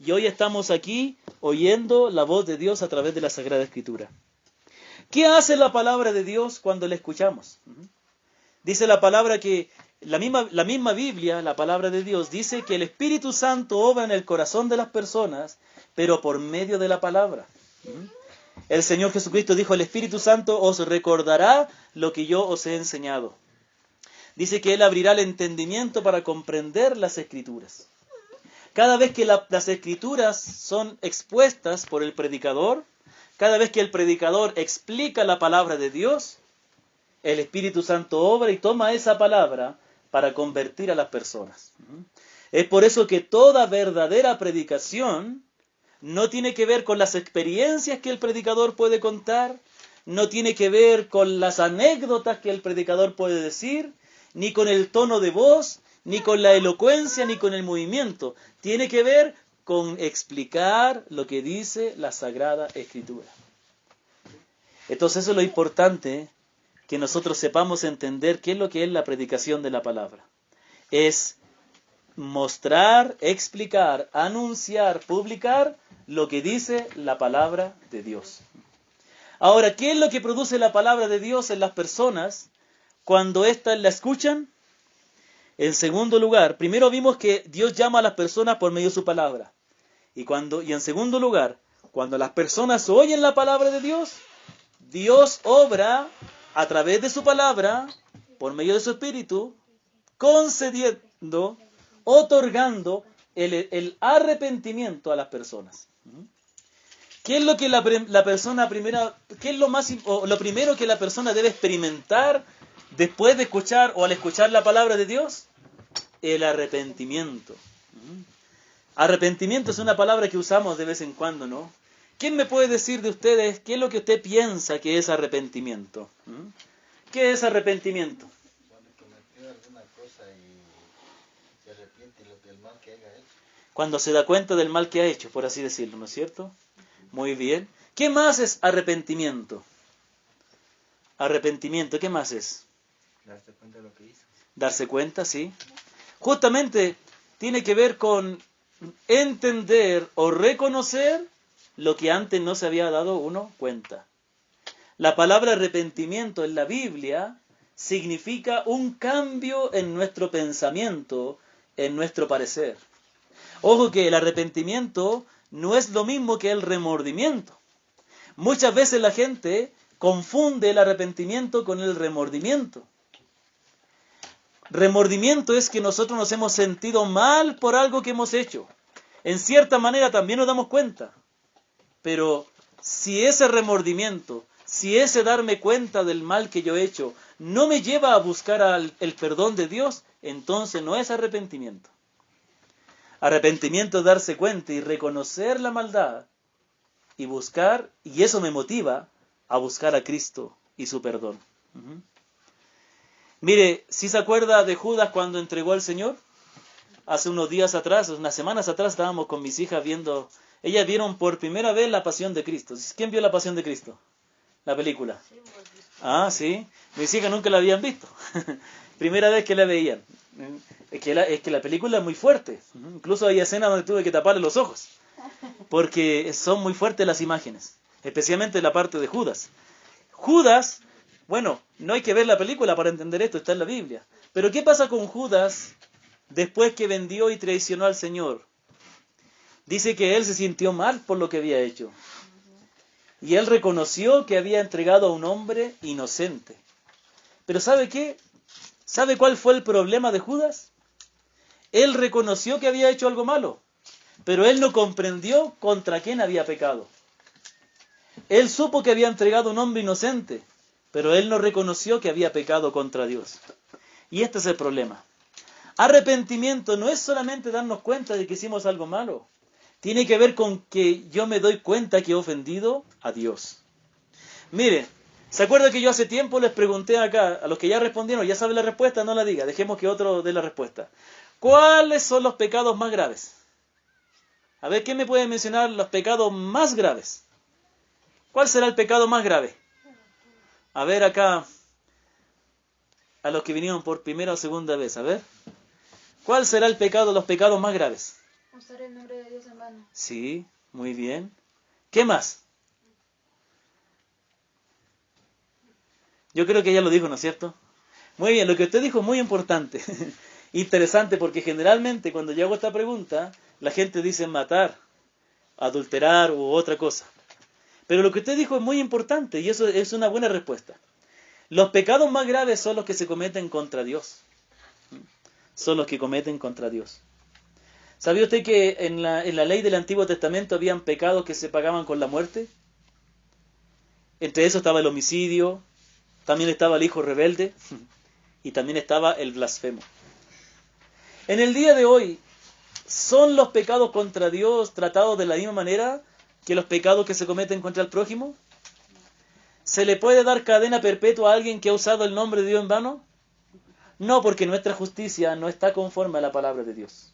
y hoy estamos aquí oyendo la voz de Dios a través de la Sagrada Escritura. ¿Qué hace la palabra de Dios cuando la escuchamos? Dice la palabra que la misma Biblia, la palabra de Dios, dice que el Espíritu Santo obra en el corazón de las personas, pero por medio de la palabra. El Señor Jesucristo dijo, el Espíritu Santo os recordará lo que yo os he enseñado. Dice que Él abrirá el entendimiento para comprender las Escrituras. Cada vez que las Escrituras son expuestas por el predicador, cada vez que el predicador explica la palabra de Dios, el Espíritu Santo obra y toma esa palabra para convertir a las personas. Es por eso que toda verdadera predicación no tiene que ver con las experiencias que el predicador puede contar, no tiene que ver con las anécdotas que el predicador puede decir, ni con el tono de voz, ni con la elocuencia, ni con el movimiento. Tiene que ver con explicar lo que dice la Sagrada Escritura. Entonces eso es lo importante, que nosotros sepamos entender qué es lo que es la predicación de la palabra. Es mostrar, explicar, anunciar, publicar lo que dice la palabra de Dios. Ahora, ¿qué es lo que produce la palabra de Dios en las personas cuando éstas la escuchan? En segundo lugar, primero vimos que Dios llama a las personas por medio de su palabra. Y en segundo lugar, cuando las personas oyen la palabra de Dios, Dios obra a través de su palabra, por medio de su Espíritu, concediendo, otorgando el arrepentimiento a las personas. ¿Qué es lo que la persona primera, qué es lo primero que la persona debe experimentar después de escuchar o al escuchar la palabra de Dios? El arrepentimiento. Arrepentimiento es una palabra que usamos de vez en cuando, ¿no? ¿Quién me puede decir de ustedes qué es lo que usted piensa que es arrepentimiento? ¿Qué es arrepentimiento? Cuando cometió alguna cosa y se arrepiente del mal que haya hecho. Cuando se da cuenta del mal que ha hecho, por así decirlo, ¿no es cierto? Muy bien. ¿Qué más es arrepentimiento? Arrepentimiento, ¿qué más es? Darse cuenta de lo que hizo. Darse cuenta, sí. Justamente tiene que ver con entender o reconocer lo que antes no se había dado uno cuenta. La palabra arrepentimiento en la Biblia significa un cambio en nuestro pensamiento, en nuestro parecer. Ojo que el arrepentimiento no es lo mismo que el remordimiento. Muchas veces la gente confunde el arrepentimiento con el remordimiento. Remordimiento es que nosotros nos hemos sentido mal por algo que hemos hecho. En cierta manera también nos damos cuenta. Pero si ese remordimiento, si ese darme cuenta del mal que yo he hecho, no me lleva a buscar el perdón de Dios, entonces no es arrepentimiento. Arrepentimiento es darse cuenta y reconocer la maldad y buscar, y eso me motiva a buscar a Cristo y su perdón. Mire, ¿sí se acuerda de Judas cuando entregó al Señor? Hace unos días atrás, unas semanas atrás, estábamos con mis hijas viendo, ellas vieron por primera vez la Pasión de Cristo. ¿Quién vio la Pasión de Cristo? La película. Ah, sí. Mis hijas nunca la habían visto. Primera vez que la veían. Es que la película es muy fuerte. Incluso hay escenas donde tuve que taparle los ojos. Porque son muy fuertes las imágenes. Especialmente la parte de Judas. Judas, bueno, no hay que ver la película para entender esto, está en la Biblia. Pero ¿qué pasa con Judas después que vendió y traicionó al Señor? Dice que él se sintió mal por lo que había hecho. Y él reconoció que había entregado a un hombre inocente. Pero ¿sabe qué? ¿Sabe cuál fue el problema de Judas? Él reconoció que había hecho algo malo, pero él no comprendió contra quién había pecado. Él supo que había entregado a un hombre inocente, pero él no reconoció que había pecado contra Dios. Y este es el problema. Arrepentimiento no es solamente darnos cuenta de que hicimos algo malo. Tiene que ver con que yo me doy cuenta que he ofendido a Dios. Mire, ¿se acuerda que yo hace tiempo les pregunté acá, a los que ya respondieron, ya saben la respuesta, no la diga, dejemos que otro dé la respuesta. ¿Cuáles son los pecados más graves? A ver, ¿quién me puede mencionar los pecados más graves? ¿Cuál será el pecado más grave? A ver acá, a los que vinieron por primera o segunda vez, a ver. ¿Cuál será los pecados más graves? Usar el nombre de Dios en vano. Sí, muy bien. ¿Qué más? Yo creo que ella lo dijo, ¿no es cierto? Muy bien, lo que usted dijo es muy importante. Interesante, porque generalmente cuando yo hago esta pregunta, la gente dice matar, adulterar u otra cosa. Pero lo que usted dijo es muy importante y eso es una buena respuesta. Los pecados más graves son los que se cometen contra Dios. Son los que cometen contra Dios. ¿Sabía usted que en la ley del Antiguo Testamento habían pecados que se pagaban con la muerte? Entre eso estaba el homicidio, también estaba el hijo rebelde y también estaba el blasfemo. En el día de hoy, ¿son los pecados contra Dios tratados de la misma manera que los pecados que se cometen contra el prójimo? ¿Se le puede dar cadena perpetua a alguien que ha usado el nombre de Dios en vano? No, porque nuestra justicia no está conforme a la palabra de Dios.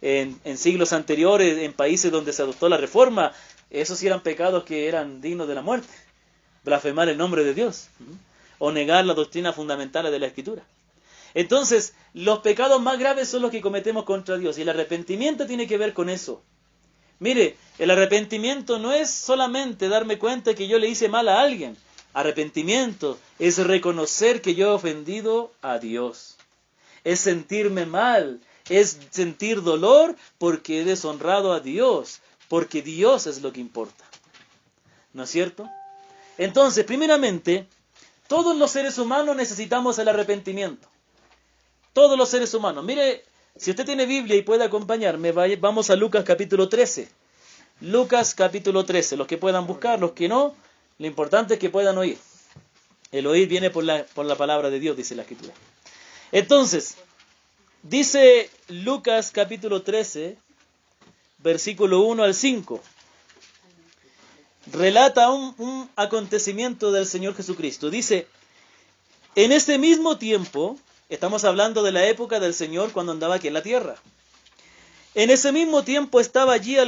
En siglos anteriores, en países donde se adoptó la reforma, esos sí eran pecados que eran dignos de la muerte. Blasfemar el nombre de Dios o negar las doctrinas fundamentales de la Escritura. Entonces, los pecados más graves son los que cometemos contra Dios y el arrepentimiento tiene que ver con eso. Mire, el arrepentimiento no es solamente darme cuenta que yo le hice mal a alguien. Arrepentimiento es reconocer que yo he ofendido a Dios. Es sentirme mal, es sentir dolor porque he deshonrado a Dios, porque Dios es lo que importa. ¿No es cierto? Entonces, primeramente, todos los seres humanos necesitamos el arrepentimiento. Todos los seres humanos. Mire, si usted tiene Biblia y puede acompañarme, vamos a Lucas capítulo 13. Lucas capítulo 13. Los que puedan buscar, los que no, lo importante es que puedan oír. El oír viene por la palabra de Dios, dice la Escritura. Entonces, dice Lucas capítulo 13, versículo 1 al 5. Relata un acontecimiento del Señor Jesucristo. Dice, en ese mismo tiempo, estamos hablando de la época del Señor cuando andaba aquí en la tierra. En ese mismo tiempo estaban allí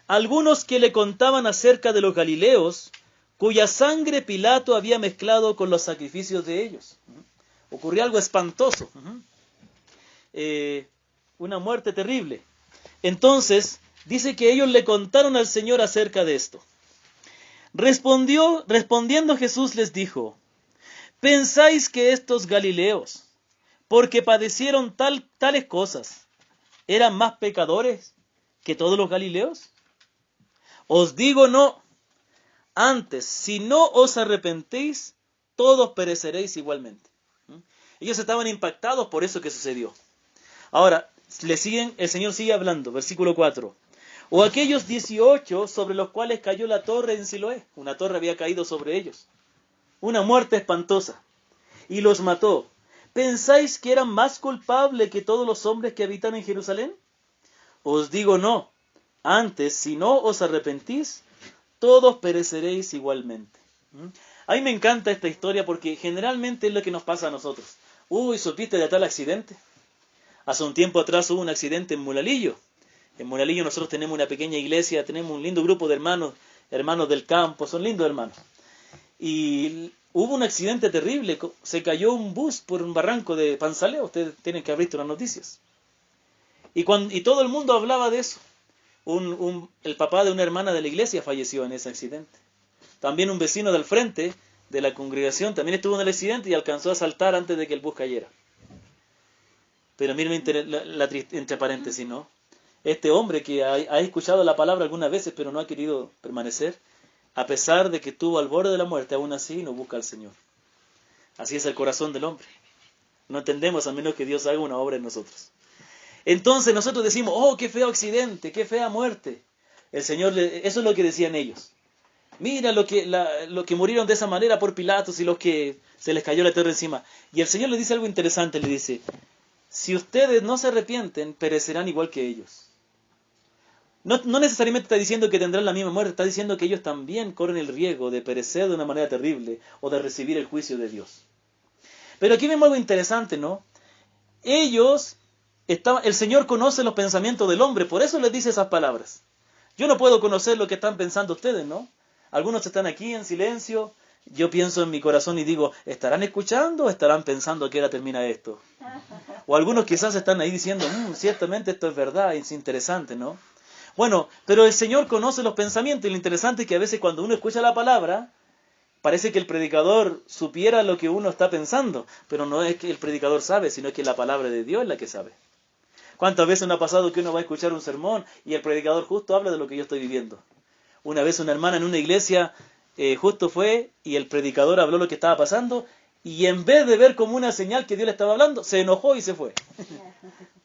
algunos que le contaban acerca de los galileos, cuya sangre Pilato había mezclado con los sacrificios de ellos. Ocurrió algo espantoso. Una muerte terrible. Entonces, dice que ellos le contaron al Señor acerca de esto. Respondiendo Jesús les dijo, ¿pensáis que estos galileos, porque padecieron tales cosas, eran más pecadores que todos los galileos? Os digo no. Antes, si no os arrepentéis, todos pereceréis igualmente. Ellos estaban impactados por eso que sucedió. Ahora, el Señor sigue hablando, versículo 4. O aquellos 18 sobre los cuales cayó la torre en Siloé. Una torre había caído sobre ellos. Una muerte espantosa. Y los mató. ¿Pensáis que eran más culpables que todos los hombres que habitan en Jerusalén? Os digo no. Antes, si no os arrepentís, todos pereceréis igualmente. A mí me encanta esta historia porque generalmente es lo que nos pasa a nosotros. Uy, ¿supiste de tal accidente? Hace un tiempo atrás hubo un accidente en Mulalillo. En Mulalillo nosotros tenemos una pequeña iglesia, tenemos un lindo grupo de hermanos del campo, son lindos hermanos. Y hubo un accidente terrible, se cayó un bus por un barranco de Panzaleo, ustedes tienen que haber visto las noticias. Y todo el mundo hablaba de eso. El papá de una hermana de la iglesia falleció en ese accidente. También un vecino del frente de la congregación también estuvo en el accidente y alcanzó a saltar antes de que el bus cayera. Pero miren entre paréntesis, ¿no? Este hombre que ha escuchado la palabra algunas veces pero no ha querido permanecer, a pesar de que estuvo al borde de la muerte, aún así no busca al Señor. Así es el corazón del hombre. No entendemos a menos que Dios haga una obra en nosotros. Entonces nosotros decimos, oh, qué feo accidente, qué fea muerte. El Señor, eso es lo que decían ellos. Mira lo que murieron de esa manera por Pilatos y los que se les cayó la tierra encima. Y el Señor le dice algo interesante, le dice, si ustedes no se arrepienten, perecerán igual que ellos. No necesariamente está diciendo que tendrán la misma muerte, está diciendo que ellos también corren el riesgo de perecer de una manera terrible o de recibir el juicio de Dios. Pero aquí vemos algo interesante, ¿no? El Señor conoce los pensamientos del hombre, por eso les dice esas palabras. Yo no puedo conocer lo que están pensando ustedes, ¿no? Algunos están aquí en silencio yo pienso en mi corazón y digo, ¿estarán escuchando o estarán pensando a qué hora termina esto? O algunos quizás están ahí diciendo, ciertamente esto es verdad, es interesante, ¿no? Bueno, pero el Señor conoce los pensamientos y lo interesante es que a veces cuando uno escucha la palabra, parece que el predicador supiera lo que uno está pensando, pero no es que el predicador sabe, sino que la palabra de Dios es la que sabe. ¿Cuántas veces no ha pasado que uno va a escuchar un sermón y el predicador justo habla de lo que yo estoy viviendo? Una vez una hermana en una iglesia justo fue y el predicador habló lo que estaba pasando y en vez de ver como una señal que Dios le estaba hablando, se enojó y se fue.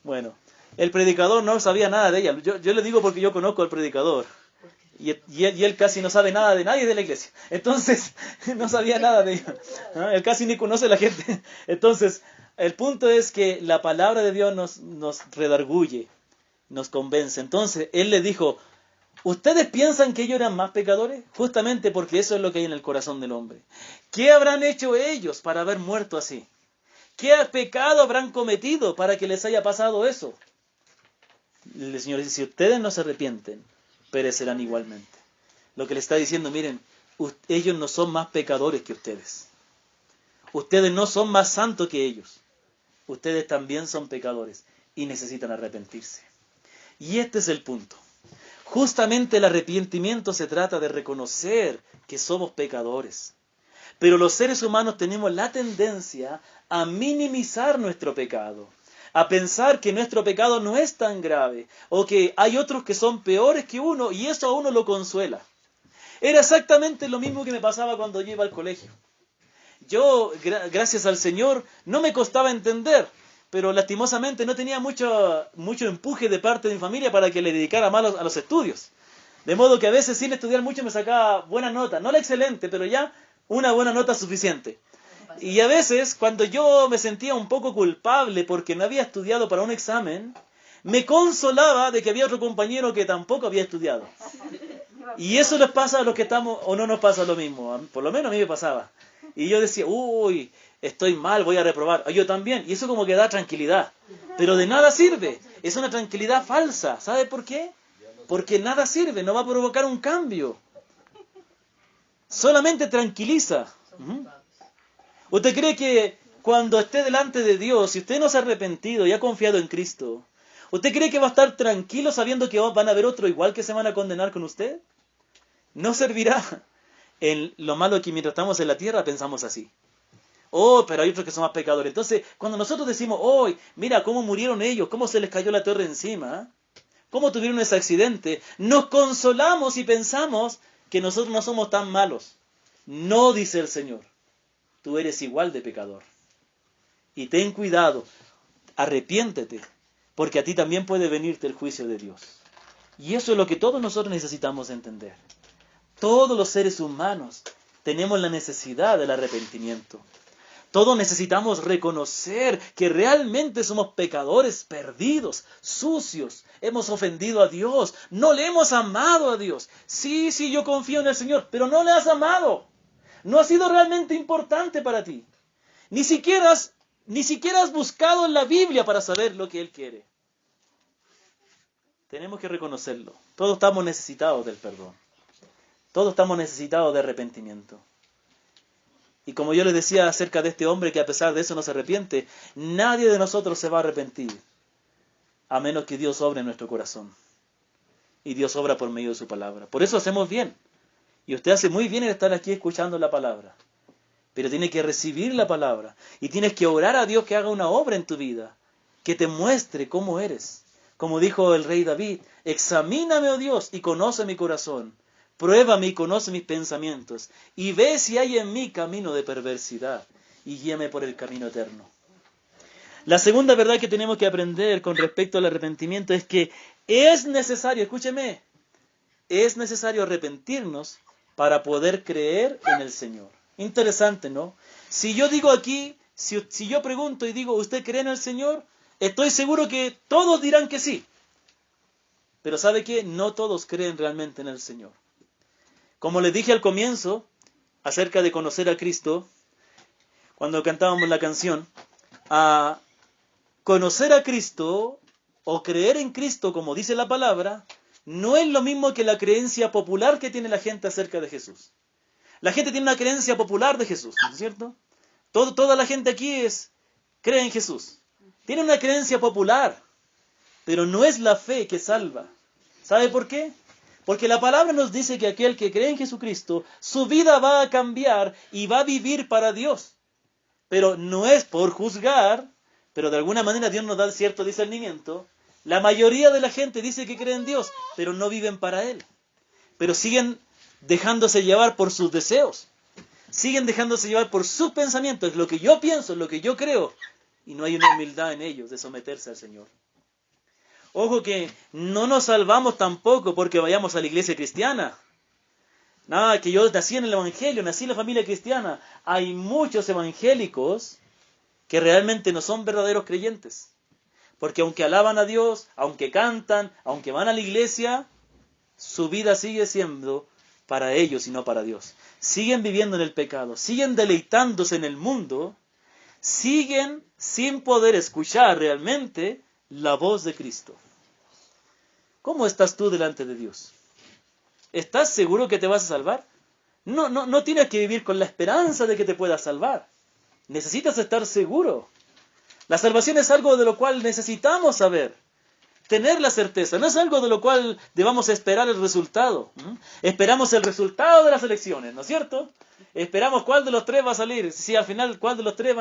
Bueno, el predicador no sabía nada de ella. Yo le digo porque yo conozco al predicador. Y él casi no sabe nada de nadie de la iglesia. Entonces, no sabía nada de ella. ¿No? Él casi ni conoce a la gente. Entonces, el punto es que la palabra de Dios nos redarguye, nos convence. Entonces, él le dijo, ¿ustedes piensan que ellos eran más pecadores? Justamente porque eso es lo que hay en el corazón del hombre. ¿Qué habrán hecho ellos para haber muerto así? ¿Qué pecado habrán cometido para que les haya pasado eso? El Señor dice, si ustedes no se arrepienten, perecerán igualmente. Lo que le está diciendo, miren, ellos no son más pecadores que ustedes. Ustedes no son más santos que ellos. Ustedes también son pecadores y necesitan arrepentirse. Y este es el punto. Justamente el arrepentimiento se trata de reconocer que somos pecadores. Pero los seres humanos tenemos la tendencia a minimizar nuestro pecado, a pensar que nuestro pecado no es tan grave, o que hay otros que son peores que uno, y eso a uno lo consuela. Era exactamente lo mismo que me pasaba cuando yo iba al colegio. Yo, gracias al Señor, no me costaba entender, pero lastimosamente no tenía mucho empuje de parte de mi familia para que le dedicara más a los estudios. De modo que a veces sin estudiar mucho me sacaba buena nota, no la excelente, pero ya una buena nota suficiente. Y a veces, cuando yo me sentía un poco culpable porque no había estudiado para un examen, me consolaba de que había otro compañero que tampoco había estudiado. Y eso les pasa a los que estamos, o no nos pasa lo mismo, por lo menos a mí me pasaba. Y yo decía, uy, estoy mal, voy a reprobar. Yo también, y eso como que da tranquilidad. Pero de nada sirve, es una tranquilidad falsa. ¿Sabe por qué? Porque nada sirve, no va a provocar un cambio. Solamente tranquiliza. ¿Usted cree que cuando esté delante de Dios, si usted no se ha arrepentido y ha confiado en Cristo, ¿usted cree que va a estar tranquilo sabiendo que van a haber otro igual que se van a condenar con usted? No servirá. En lo malo que mientras estamos en la tierra pensamos así. Oh, pero hay otros que son más pecadores. Entonces, cuando nosotros decimos, oh, mira cómo murieron ellos, cómo se les cayó la torre encima, cómo tuvieron ese accidente, nos consolamos y pensamos que nosotros no somos tan malos. No, dice el Señor. Tú eres igual de pecador. Y ten cuidado, arrepiéntete, porque a ti también puede venirte el juicio de Dios. Y eso es lo que todos nosotros necesitamos entender. Todos los seres humanos tenemos la necesidad del arrepentimiento. Todos necesitamos reconocer que realmente somos pecadores perdidos, sucios. Hemos ofendido a Dios, no le hemos amado a Dios. Sí, yo confío en el Señor, pero no le has amado. No ha sido realmente importante para ti. Ni siquiera has buscado en la Biblia para saber lo que Él quiere. Tenemos que reconocerlo. Todos estamos necesitados del perdón. Todos estamos necesitados de arrepentimiento. Y como yo les decía acerca de este hombre que a pesar de eso no se arrepiente, nadie de nosotros se va a arrepentir, a menos que Dios obre en nuestro corazón. Y Dios obra por medio de su palabra. Por eso hacemos bien. Y usted hace muy bien en estar aquí escuchando la palabra. Pero tiene que recibir la palabra. Y tienes que orar a Dios que haga una obra en tu vida, que te muestre cómo eres. Como dijo el rey David, examíname, oh Dios, y conoce mi corazón. Pruébame y conoce mis pensamientos, y ve si hay en mí camino de perversidad, y guíame por el camino eterno. La segunda verdad que tenemos que aprender con respecto al arrepentimiento es que es necesario, escúcheme, es necesario arrepentirnos para poder creer en el Señor. Interesante, ¿no? Si yo digo aquí, si yo pregunto y digo, ¿usted cree en el Señor? Estoy seguro que todos dirán que sí. Pero ¿sabe qué? No todos creen realmente en el Señor. Como les dije al comienzo, acerca de conocer a Cristo, cuando cantábamos la canción, a conocer a Cristo o creer en Cristo, como dice la palabra, no es lo mismo que la creencia popular que tiene la gente acerca de Jesús. La gente tiene una creencia popular de Jesús, ¿no es cierto? Toda la gente aquí cree en Jesús. Tiene una creencia popular, pero no es la fe que salva. ¿Sabe por qué? Porque la palabra nos dice que aquel que cree en Jesucristo, su vida va a cambiar y va a vivir para Dios. Pero no es por juzgar, pero de alguna manera Dios nos da cierto discernimiento. La mayoría de la gente dice que cree en Dios, pero no viven para Él. Pero siguen dejándose llevar por sus deseos. Siguen dejándose llevar por sus pensamientos. Es lo que yo pienso, lo que yo creo. Y no hay una humildad en ellos de someterse al Señor. Ojo que no nos salvamos tampoco porque vayamos a la iglesia cristiana. Nada, que yo nací en el Evangelio, nací en la familia cristiana. Hay muchos evangélicos que realmente no son verdaderos creyentes. Porque aunque alaban a Dios, aunque cantan, aunque van a la iglesia, su vida sigue siendo para ellos y no para Dios. Siguen viviendo en el pecado, siguen deleitándose en el mundo, siguen sin poder escuchar realmente la voz de Cristo. ¿Cómo estás tú delante de Dios? ¿Estás seguro que te vas a salvar? No tienes que vivir con la esperanza de que te puedas salvar. Necesitas estar seguro. La salvación es algo de lo cual necesitamos saber, tener la certeza. No es algo de lo cual debamos esperar el resultado. Esperamos el resultado de las elecciones, ¿no es cierto? Esperamos cuál de los tres va a salir. Si al final cuál de los tres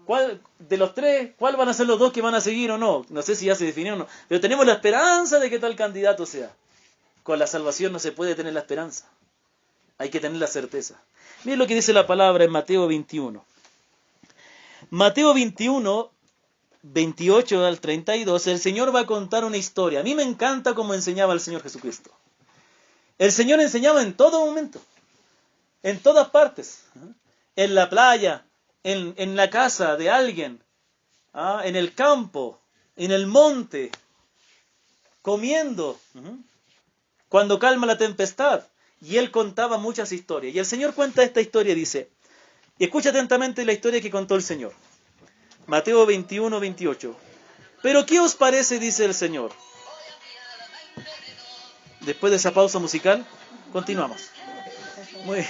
cuál de los tres, cuál van a ser los dos que van a seguir o no. No sé si ya se definió o no. Pero tenemos la esperanza de que tal candidato sea. Con la salvación no se puede tener la esperanza. Hay que tener la certeza. Miren lo que dice la palabra en Mateo 21. Mateo 21, 28 al 32, el Señor va a contar una historia. A mí me encanta cómo enseñaba el Señor Jesucristo. El Señor enseñaba en todo momento, en todas partes, en la playa, en la casa de alguien, en el campo, en el monte, comiendo, cuando calma la tempestad. Y Él contaba muchas historias. Y el Señor cuenta esta historia, dice, y escucha atentamente la historia que contó el Señor. Mateo 21, 28. Pero ¿qué os parece? Dice el Señor. Después de esa pausa musical, continuamos. Muy bien.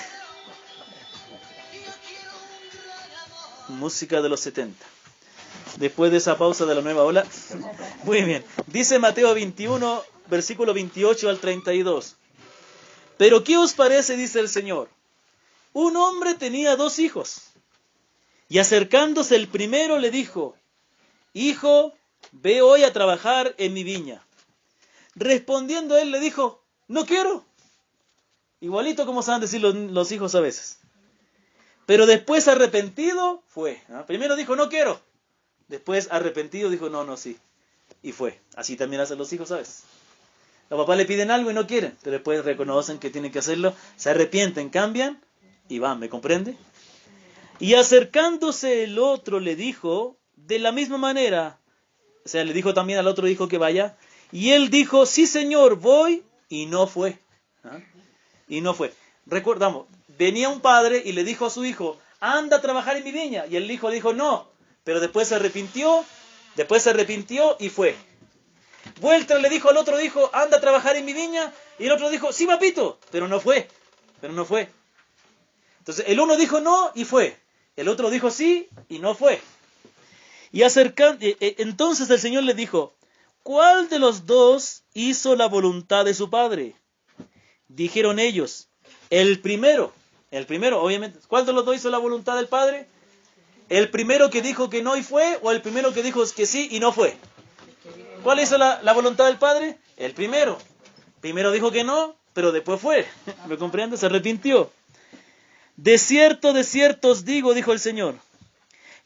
Música de los 70. Después de esa pausa de la nueva ola. Muy bien. Dice Mateo 21, versículo 28 al 32. Pero ¿qué os parece? Dice el Señor. Un hombre tenía 2 hijos. Y acercándose el primero le dijo, hijo, ve hoy a trabajar en mi viña. Respondiendo él le dijo, no quiero. Igualito como saben decir los hijos a veces. Pero después arrepentido fue. Primero dijo, no quiero. Después arrepentido dijo, no, sí. Y fue. Así también hacen los hijos a veces. Los papás le piden algo y no quieren. Pero después reconocen que tienen que hacerlo. Se arrepienten, cambian y van. ¿Me comprende? Y acercándose el otro le dijo, de la misma manera, o sea, le dijo también al otro hijo que vaya, y él dijo, sí señor, voy, y no fue. Y no fue. Recordamos, venía un padre y le dijo a su hijo, anda a trabajar en mi viña, y el hijo dijo, no, pero después se arrepintió y fue. Vuelta le dijo al otro hijo, anda a trabajar en mi viña, y el otro dijo, sí papito, pero no fue. Entonces el uno dijo no y fue. El otro dijo sí y no fue. Y entonces el Señor le dijo, ¿cuál de los 2 hizo la voluntad de su padre? Dijeron ellos, el primero, obviamente. ¿Cuál de los 2 hizo la voluntad del padre? ¿El primero que dijo que no y fue, o el primero que dijo que sí y no fue? ¿Cuál hizo la voluntad del padre? El primero. Primero dijo que no, pero después fue. ¿Me comprende? Se arrepintió. De cierto os digo, dijo el Señor,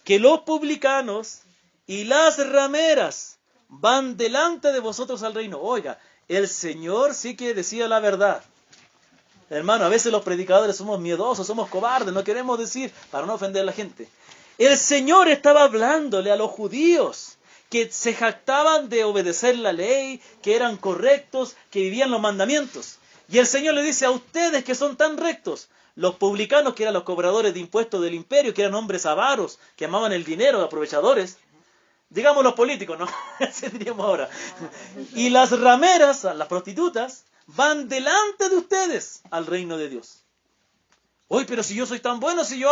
que los publicanos y las rameras van delante de vosotros al reino. Oiga, el Señor sí que decía la verdad. Hermano, a veces los predicadores somos miedosos, somos cobardes, no queremos decir para no ofender a la gente. El Señor estaba hablándole a los judíos que se jactaban de obedecer la ley, que eran correctos, que vivían los mandamientos. Y el Señor le dice a ustedes que son tan rectos, los publicanos, que eran los cobradores de impuestos del imperio, que eran hombres avaros, que amaban el dinero, aprovechadores, digamos los políticos, ¿no? Así diríamos ahora. Y las rameras, las prostitutas, van delante de ustedes al reino de Dios. Oye, pero si yo soy tan bueno, si yo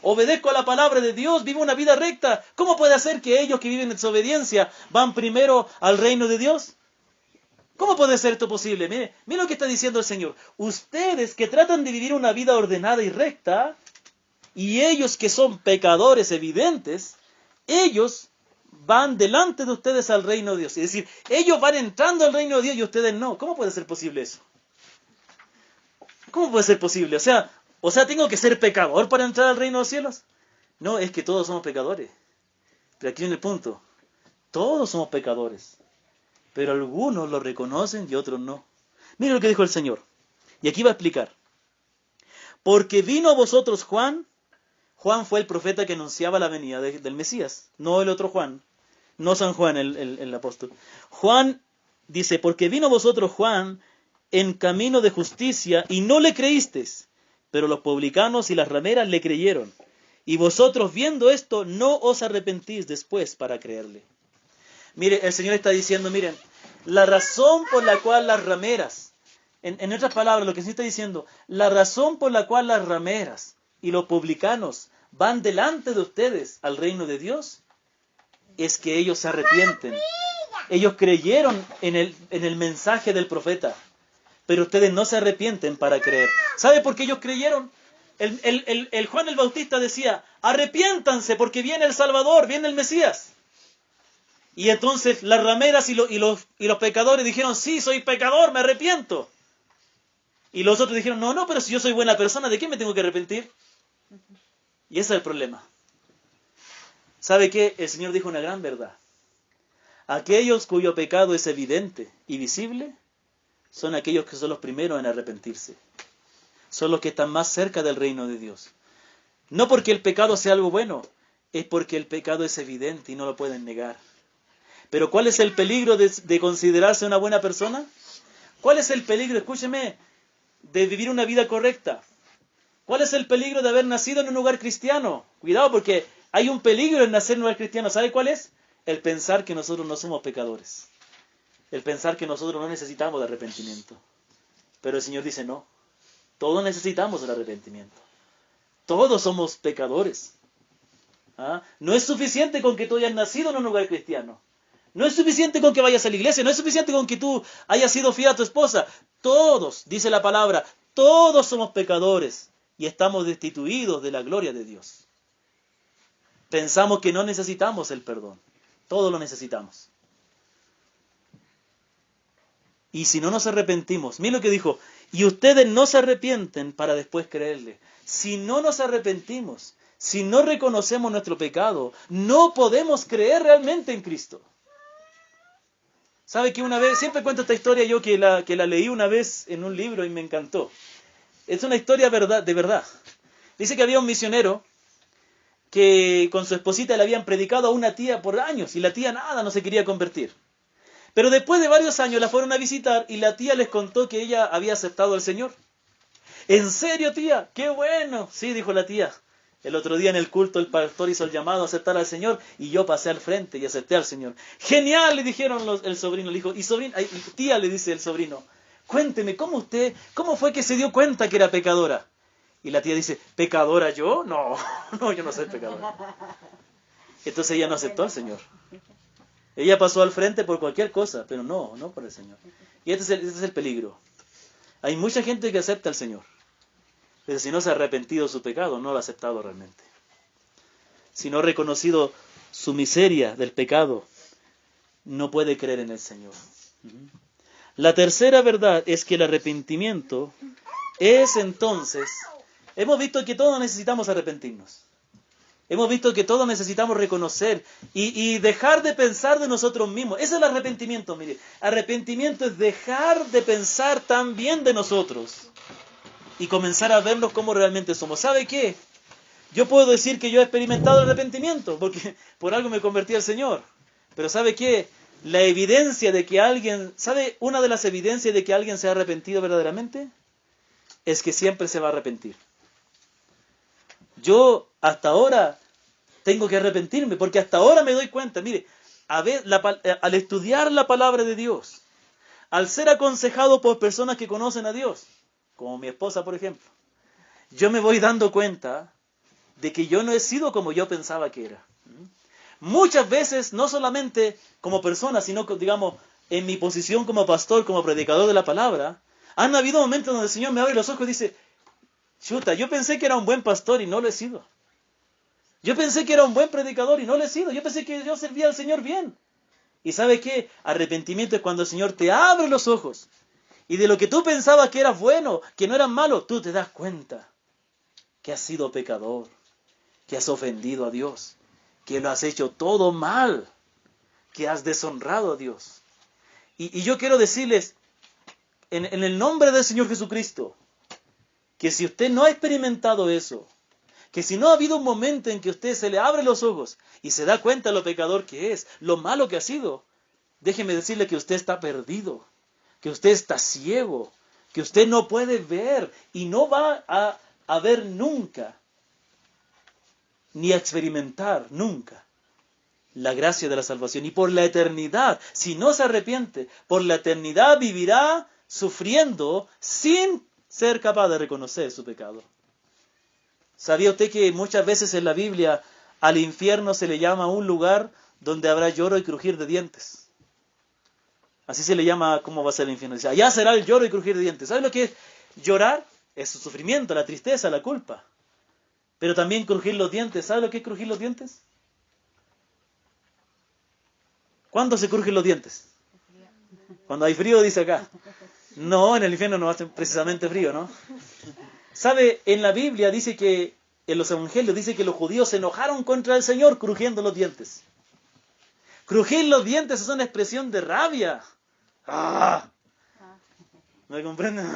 obedezco a la palabra de Dios, vivo una vida recta, ¿cómo puede ser que ellos que viven en desobediencia van primero al reino de Dios? ¿Cómo puede ser esto posible? Mire lo que está diciendo el Señor. Ustedes que tratan de vivir una vida ordenada y recta, y ellos que son pecadores evidentes, ellos van delante de ustedes al reino de Dios. Es decir, ellos van entrando al reino de Dios y ustedes no. ¿Cómo puede ser posible eso? ¿Cómo puede ser posible? O sea, ¿tengo que ser pecador para entrar al reino de los cielos? No, es que todos somos pecadores. Pero aquí viene el punto. Todos somos pecadores. Pero algunos lo reconocen y otros no. Mire lo que dijo el Señor. Y aquí va a explicar. Porque vino a vosotros Juan. Juan fue el profeta que anunciaba la venida del Mesías. No el otro Juan. No San Juan, el apóstol. Juan dice, porque vino a vosotros Juan en camino de justicia y no le creísteis, pero los publicanos y las rameras le creyeron. Y vosotros viendo esto no os arrepentís después para creerle. Mire, el Señor está diciendo, miren, la razón por la cual las rameras, en otras palabras, lo que se está diciendo, la razón por la cual las rameras y los publicanos van delante de ustedes al reino de Dios, es que ellos se arrepienten. Ellos creyeron en el mensaje del profeta, pero ustedes no se arrepienten para creer. ¿Sabe por qué ellos creyeron? El Juan el Bautista decía, arrepiéntanse porque viene el Salvador, viene el Mesías. Y entonces las rameras y los pecadores dijeron, sí, soy pecador, me arrepiento. Y los otros dijeron, no, pero si yo soy buena persona, ¿de qué me tengo que arrepentir? Y ese es el problema. ¿Sabe qué? El Señor dijo una gran verdad. Aquellos cuyo pecado es evidente y visible, son aquellos que son los primeros en arrepentirse. Son los que están más cerca del reino de Dios. No porque el pecado sea algo bueno, es porque el pecado es evidente y no lo pueden negar. Pero ¿cuál es el peligro de considerarse una buena persona? ¿Cuál es el peligro, escúcheme, de vivir una vida correcta? ¿Cuál es el peligro de haber nacido en un lugar cristiano? Cuidado, porque hay un peligro en nacer en un lugar cristiano. ¿Sabe cuál es? El pensar que nosotros no somos pecadores. El pensar que nosotros no necesitamos de arrepentimiento. Pero el Señor dice no. Todos necesitamos el arrepentimiento. Todos somos pecadores. ¿Ah? No es suficiente con que tú hayas nacido en un lugar cristiano. No es suficiente con que vayas a la iglesia. No es suficiente con que tú hayas sido fiel a tu esposa. Todos, dice la palabra, todos somos pecadores y estamos destituidos de la gloria de Dios. Pensamos que no necesitamos el perdón. Todos lo necesitamos. Y si no nos arrepentimos, mira lo que dijo, y ustedes no se arrepienten para después creerle. Si no nos arrepentimos, si no reconocemos nuestro pecado, no podemos creer realmente en Cristo. ¿Sabe que una vez, siempre cuento esta historia yo que la leí una vez en un libro y me encantó? Es una historia de verdad. Dice que había un misionero que con su esposita le habían predicado a una tía por años y la tía no se quería convertir. Pero después de varios años la fueron a visitar y la tía les contó que ella había aceptado al Señor. ¿En serio, tía? ¡Qué bueno! Sí, dijo la tía. El otro día en el culto el pastor hizo el llamado a aceptar al Señor y yo pasé al frente y acepté al Señor. ¡Genial! Le dijeron el sobrino. Le dijo, tía, le dice el sobrino, cuénteme, ¿cómo fue que se dio cuenta que era pecadora? Y la tía dice, ¿pecadora yo? No, yo no soy pecadora. Entonces ella no aceptó al Señor. Ella pasó al frente por cualquier cosa, pero no por el Señor. Y este es el peligro. Hay mucha gente que acepta al Señor, pero si no se ha arrepentido de su pecado, no lo ha aceptado realmente. Si no ha reconocido su miseria del pecado, no puede creer en el Señor. La tercera verdad es que el arrepentimiento es entonces... Hemos visto que todos necesitamos arrepentirnos. Hemos visto que todos necesitamos reconocer y dejar de pensar de nosotros mismos. Ese es el arrepentimiento, mire. Arrepentimiento es dejar de pensar tan bien de nosotros y comenzar a vernos como realmente somos. ¿Sabe qué? Yo puedo decir que yo he experimentado el arrepentimiento, porque por algo me convertí al Señor. Pero ¿sabe qué? La evidencia de que alguien... ¿Sabe una de las evidencias de que alguien se ha arrepentido verdaderamente? Es que siempre se va a arrepentir. Yo hasta ahora tengo que arrepentirme, porque hasta ahora me doy cuenta, mire, al estudiar la palabra de Dios, al ser aconsejado por personas que conocen a Dios, como mi esposa, por ejemplo, yo me voy dando cuenta de que yo no he sido como yo pensaba que era. Muchas veces, no solamente como persona, sino, digamos, en mi posición como pastor, como predicador de la palabra, han habido momentos donde el Señor me abre los ojos y dice, chuta, yo pensé que era un buen pastor y no lo he sido. Yo pensé que era un buen predicador y no lo he sido. Yo pensé que yo servía al Señor bien. ¿Y sabe qué? Arrepentimiento es cuando el Señor te abre los ojos y de lo que tú pensabas que eras bueno, que no eras malo, tú te das cuenta que has sido pecador, que has ofendido a Dios, que lo has hecho todo mal, que has deshonrado a Dios. Y yo quiero decirles, en el nombre del Señor Jesucristo, que si usted no ha experimentado eso, que si no ha habido un momento en que usted se le abre los ojos y se da cuenta de lo pecador que es, lo malo que ha sido, déjeme decirle que usted está perdido, que usted está ciego, que usted no puede ver y no va a ver nunca, ni a experimentar nunca la gracia de la salvación. Y por la eternidad, si no se arrepiente, por la eternidad vivirá sufriendo sin ser capaz de reconocer su pecado. ¿Sabía usted que muchas veces en la Biblia al infierno se le llama un lugar donde habrá lloro y crujir de dientes? Así se le llama cómo va a ser el infierno. Dice, allá será el lloro y crujir de dientes. ¿Sabe lo que es llorar? Es el sufrimiento, la tristeza, la culpa. Pero también crujir los dientes. ¿Sabe lo que es crujir los dientes? ¿Cuándo se crujen los dientes? Cuando hay frío, dice acá. No, en el infierno no hace precisamente frío, ¿no? ¿Sabe? En la Biblia dice que, en los evangelios dice que los judíos se enojaron contra el Señor crujiendo los dientes. Crujir los dientes es una expresión de rabia. ¡Ah! ¿Me comprenden?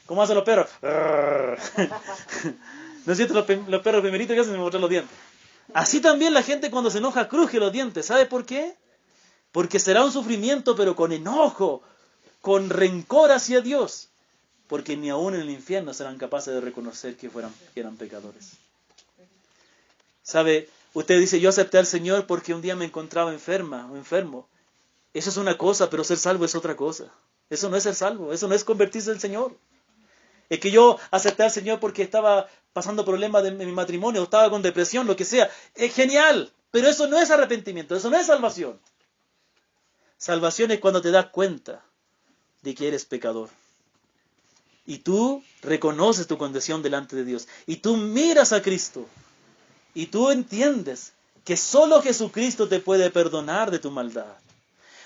¿Cómo hacen los perros? ¿No es cierto? Los perros primeritos que hacen es mostrar los dientes. Así también la gente cuando se enoja cruje los dientes. ¿Sabe por qué? Porque será un sufrimiento, pero con enojo, con rencor hacia Dios. Porque ni aún en el infierno serán capaces de reconocer que eran pecadores. ¿Sabe? Usted dice, yo acepté al Señor porque un día me encontraba enferma o enfermo. Eso es una cosa, pero ser salvo es otra cosa. Eso no es ser salvo, eso no es convertirse en el Señor. Es que yo acepté al Señor porque estaba pasando problemas de mi matrimonio, o estaba con depresión, lo que sea. Es genial, pero eso no es arrepentimiento, eso no es salvación. Salvación es cuando te das cuenta de que eres pecador. Y tú reconoces tu condición delante de Dios. Y tú miras a Cristo. Y tú entiendes que solo Jesucristo te puede perdonar de tu maldad.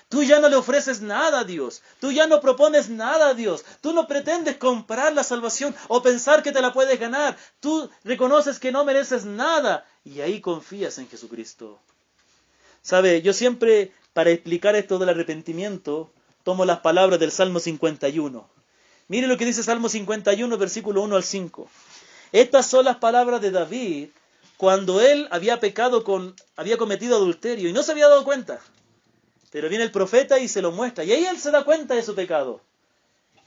Tú ya no le ofreces nada a Dios. Tú ya no propones nada a Dios. Tú no pretendes comprar la salvación o pensar que te la puedes ganar. Tú reconoces que no mereces nada y ahí confías en Jesucristo. ¿Sabe? Yo siempre, para explicar esto del arrepentimiento, tomo las palabras del Salmo 51. Mire lo que dice Salmo 51, versículo 1 al 5. Estas son las palabras de David cuando él había cometido adulterio y no se había dado cuenta. Pero viene el profeta y se lo muestra. Y ahí él se da cuenta de su pecado.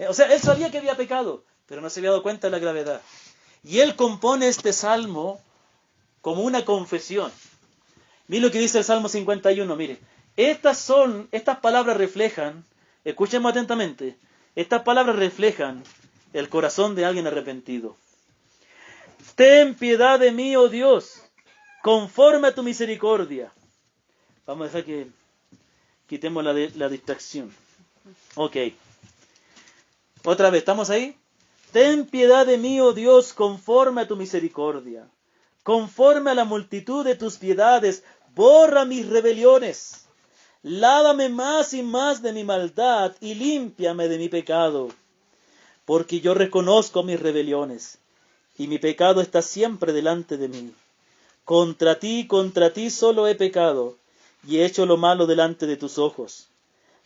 O sea, él sabía que había pecado, pero no se había dado cuenta de la gravedad. Y él compone este salmo como una confesión. Mire lo que dice el Salmo 51, mire. Estas palabras reflejan, escuchemos atentamente, estas palabras reflejan el corazón de alguien arrepentido. Ten piedad de mí, oh Dios, conforme a tu misericordia. Vamos a dejar que quitemos la distracción. Ok. Otra vez, ¿estamos ahí? Ten piedad de mí, oh Dios, conforme a tu misericordia. Conforme a la multitud de tus piedades, borra mis rebeliones. Lávame más y más de mi maldad y límpiame de mi pecado. Porque yo reconozco mis rebeliones y mi pecado está siempre delante de mí. Contra ti solo he pecado y he hecho lo malo delante de tus ojos,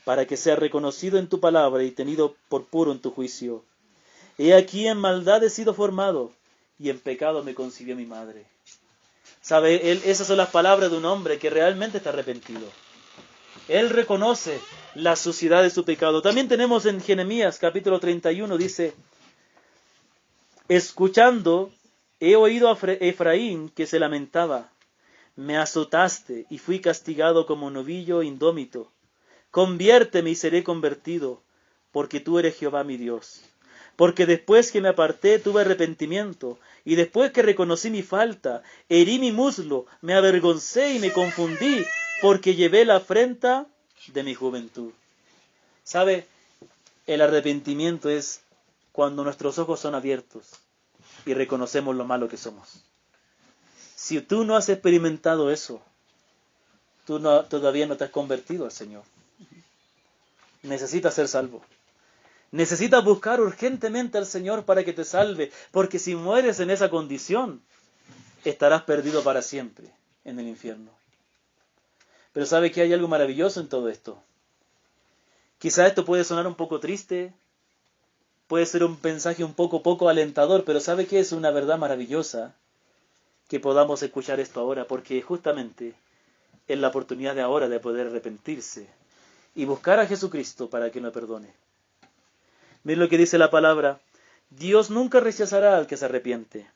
para que sea reconocido en tu palabra y tenido por puro en tu juicio. He aquí en maldad he sido formado, y en pecado me concibió mi madre. ¿Sabe? Esas son las palabras de un hombre que realmente está arrepentido. Él reconoce la suciedad de su pecado. También tenemos en Jeremías capítulo 31, dice, escuchando, he oído a Efraín que se lamentaba. Me azotaste y fui castigado como novillo indómito. Conviérteme y seré convertido, porque tú eres Jehová mi Dios. Porque después que me aparté tuve arrepentimiento, y después que reconocí mi falta, herí mi muslo, me avergoncé y me confundí, porque llevé la afrenta de mi juventud. ¿Sabe? El arrepentimiento es cuando nuestros ojos son abiertos y reconocemos lo malo que somos. Si tú no has experimentado eso, tú todavía no te has convertido al Señor. Necesitas ser salvo. Necesitas buscar urgentemente al Señor para que te salve, porque si mueres en esa condición, estarás perdido para siempre en el infierno. Pero ¿sabe que hay algo maravilloso en todo esto? Quizá esto puede sonar un poco triste, puede ser un mensaje un poco alentador, pero ¿sabe qué? Es una verdad maravillosa que podamos escuchar esto ahora, porque justamente es la oportunidad de ahora de poder arrepentirse y buscar a Jesucristo para que nos perdone. Miren lo que dice la palabra: Dios nunca rechazará al que se arrepiente.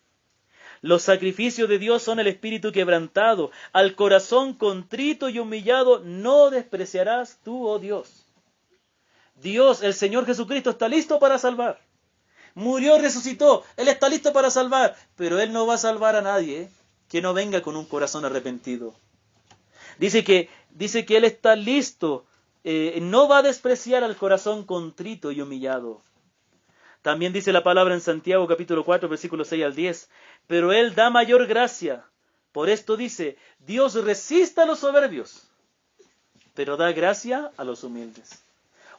Los sacrificios de Dios son el espíritu quebrantado, al corazón contrito y humillado no despreciarás tú, oh Dios. Dios, el Señor Jesucristo, está listo para salvar. Murió y resucitó. Él está listo para salvar, pero Él no va a salvar a nadie que no venga con un corazón arrepentido. Dice que Él está listo, no va a despreciar al corazón contrito y humillado. También dice la palabra en Santiago capítulo 4, versículos 6 al 10, pero Él da mayor gracia. Por esto dice, Dios resiste a los soberbios, pero da gracia a los humildes.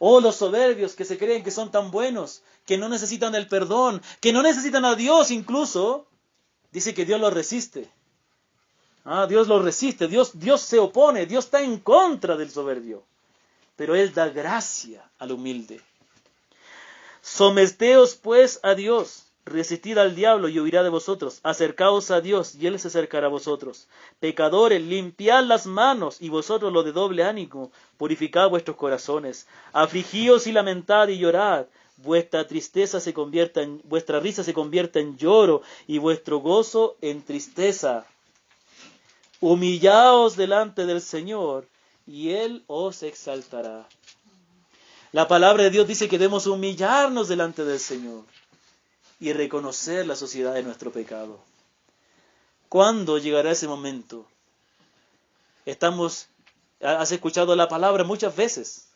Oh, los soberbios que se creen que son tan buenos, que no necesitan el perdón, que no necesitan a Dios incluso, dice que Dios los resiste. Dios los resiste, Dios se opone, Dios está en contra del soberbio, pero Él da gracia al humilde. Someteos pues a Dios, resistid al diablo y huirá de vosotros. Acercaos a Dios y Él se acercará a vosotros. Pecadores, limpiad las manos, y vosotros los de doble ánimo, purificad vuestros corazones. Afligíos y lamentad y llorad. Vuestra risa se convierta en lloro, y vuestro gozo en tristeza. Humillaos delante del Señor, y Él os exaltará. La palabra de Dios dice que debemos humillarnos delante del Señor y reconocer la sociedad de nuestro pecado. ¿Cuándo llegará ese momento? Has escuchado la palabra muchas veces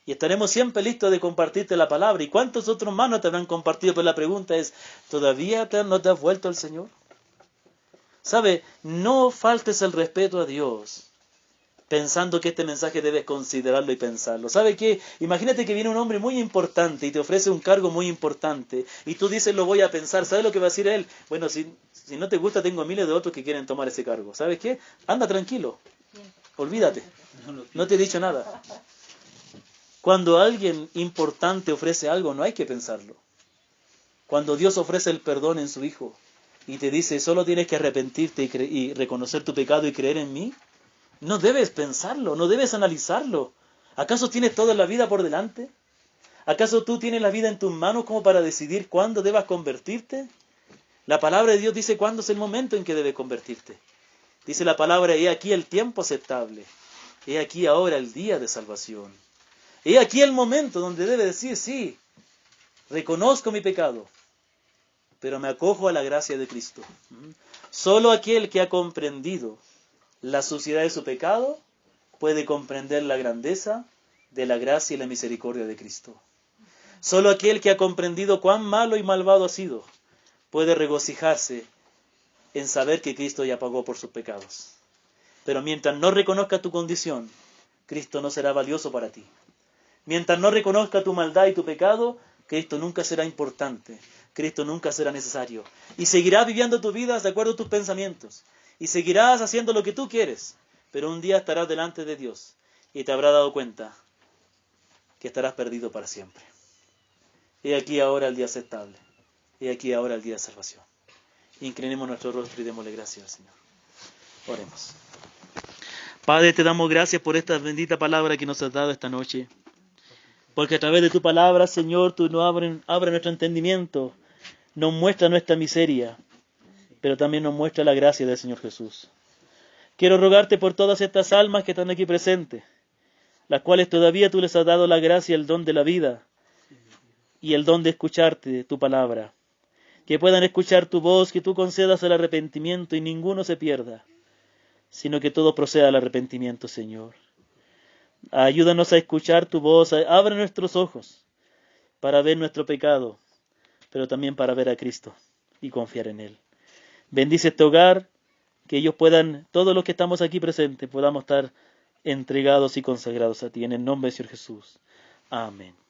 y estaremos siempre listos de compartirte la palabra. ¿Y cuántos otros más no te habrán compartido? Pero la pregunta es, ¿todavía no te has vuelto al Señor? ¿Sabe? No faltes el respeto a Dios pensando que este mensaje debes considerarlo y pensarlo. ¿Sabe qué? Imagínate que viene un hombre muy importante y te ofrece un cargo muy importante y tú dices, lo voy a pensar. ¿Sabes lo que va a decir él? Bueno, si no te gusta, tengo miles de otros que quieren tomar ese cargo. ¿Sabes qué? Anda tranquilo. Olvídate. No te he dicho nada. Cuando alguien importante ofrece algo, no hay que pensarlo. Cuando Dios ofrece el perdón en su Hijo y te dice, solo tienes que arrepentirte y reconocer tu pecado y creer en mí, no debes pensarlo, no debes analizarlo. ¿Acaso tienes toda la vida por delante? ¿Acaso tú tienes la vida en tus manos como para decidir cuándo debas convertirte? La palabra de Dios dice cuándo es el momento en que debes convertirte. Dice la palabra, he aquí el tiempo aceptable. He aquí ahora el día de salvación. He aquí el momento donde debe decir, sí, reconozco mi pecado, pero me acojo a la gracia de Cristo. Solo aquel que ha comprendido la suciedad de su pecado puede comprender la grandeza de la gracia y la misericordia de Cristo. Solo aquel que ha comprendido cuán malo y malvado ha sido puede regocijarse en saber que Cristo ya pagó por sus pecados. Pero mientras no reconozca tu condición, Cristo no será valioso para ti. Mientras no reconozca tu maldad y tu pecado, Cristo nunca será importante. Cristo nunca será necesario. Y seguirás viviendo tu vida de acuerdo a tus pensamientos. Y seguirás haciendo lo que tú quieres, pero un día estarás delante de Dios y te habrás dado cuenta que estarás perdido para siempre. He aquí ahora el día aceptable. He aquí ahora el día de salvación. Inclinemos nuestro rostro y démosle gracias al Señor. Oremos. Padre, te damos gracias por esta bendita palabra que nos has dado esta noche. Porque a través de tu palabra, Señor, tú nos abre nuestro entendimiento, nos muestra nuestra miseria, pero también nos muestra la gracia del Señor Jesús. Quiero rogarte por todas estas almas que están aquí presentes, las cuales todavía tú les has dado la gracia y el don de la vida, y el don de escucharte, tu palabra. Que puedan escuchar tu voz, que tú concedas el arrepentimiento y ninguno se pierda, sino que todo proceda al arrepentimiento, Señor. Ayúdanos a escuchar tu voz, abre nuestros ojos para ver nuestro pecado, pero también para ver a Cristo y confiar en Él. Bendice este hogar, que ellos puedan, todos los que estamos aquí presentes, podamos estar entregados y consagrados a ti, en el nombre de Señor Jesús. Amén.